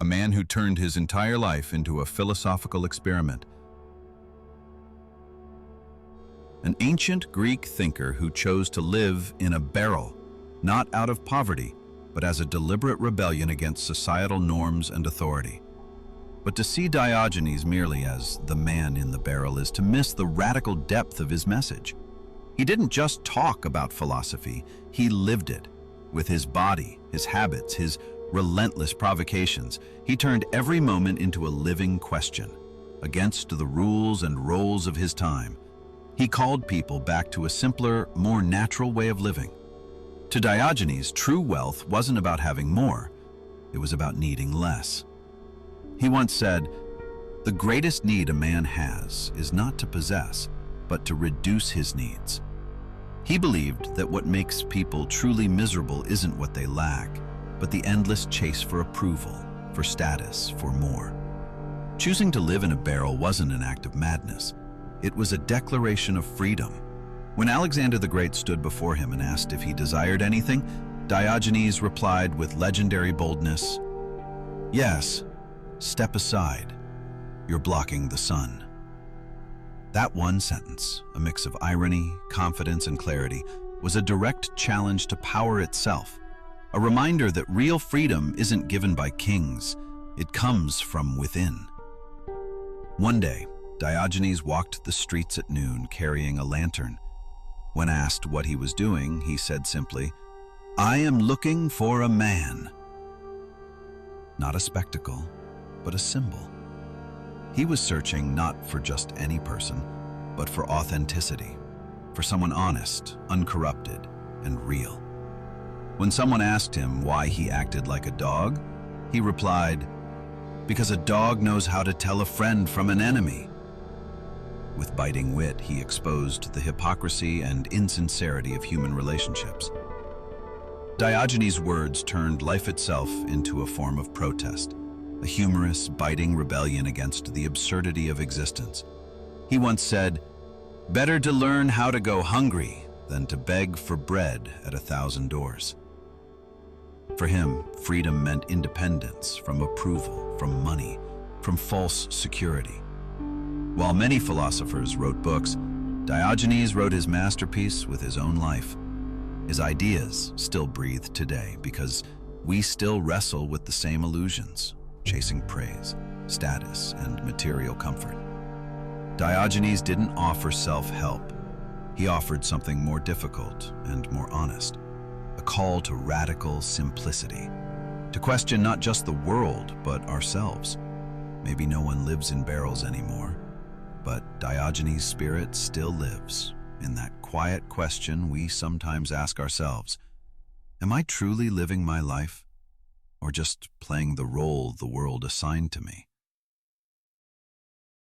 a man who turned his entire life into a philosophical experiment. An ancient Greek thinker who chose to live in a barrel, not out of poverty, but as a deliberate rebellion against societal norms and authority. But to see Diogenes merely as the man in the barrel is to miss the radical depth of his message. He didn't just talk about philosophy, he lived it. With his body, his habits, his relentless provocations, he turned every moment into a living question, against the rules and roles of his time. He called people back to a simpler, more natural way of living. To Diogenes, true wealth wasn't about having more, it was about needing less. He once said, "The greatest need a man has is not to possess, but to reduce his needs." He believed that what makes people truly miserable isn't what they lack, but the endless chase for approval, for status, for more. Choosing to live in a barrel wasn't an act of madness. It was a declaration of freedom. When Alexander the Great stood before him and asked if he desired anything, Diogenes replied with legendary boldness, "Yes, step aside. You're blocking the sun." That one sentence, a mix of irony, confidence, and clarity, was a direct challenge to power itself, a reminder that real freedom isn't given by kings, it comes from within. One day, Diogenes walked the streets at noon carrying a lantern. When asked what he was doing, he said simply, "I am looking for a man." Not a spectacle, but a symbol. He was searching not for just any person, but for authenticity, for someone honest, uncorrupted, and real. When someone asked him why he acted like a dog, he replied, "Because a dog knows how to tell a friend from an enemy." With biting wit, he exposed the hypocrisy and insincerity of human relationships. Diogenes' words turned life itself into a form of protest, a humorous, biting rebellion against the absurdity of existence. He once said, "Better to learn how to go hungry than to beg for bread at 1,000 doors." For him, freedom meant independence from approval, from money, from false security. While many philosophers wrote books, Diogenes wrote his masterpiece with his own life. His ideas still breathe today because we still wrestle with the same illusions, chasing praise, status, and material comfort. Diogenes didn't offer self-help. He offered something more difficult and more honest, a call to radical simplicity, to question not just the world, but ourselves. Maybe no one lives in barrels anymore, but Diogenes' spirit still lives in that quiet question we sometimes ask ourselves, am I truly living my life, or just playing the role the world assigned to me?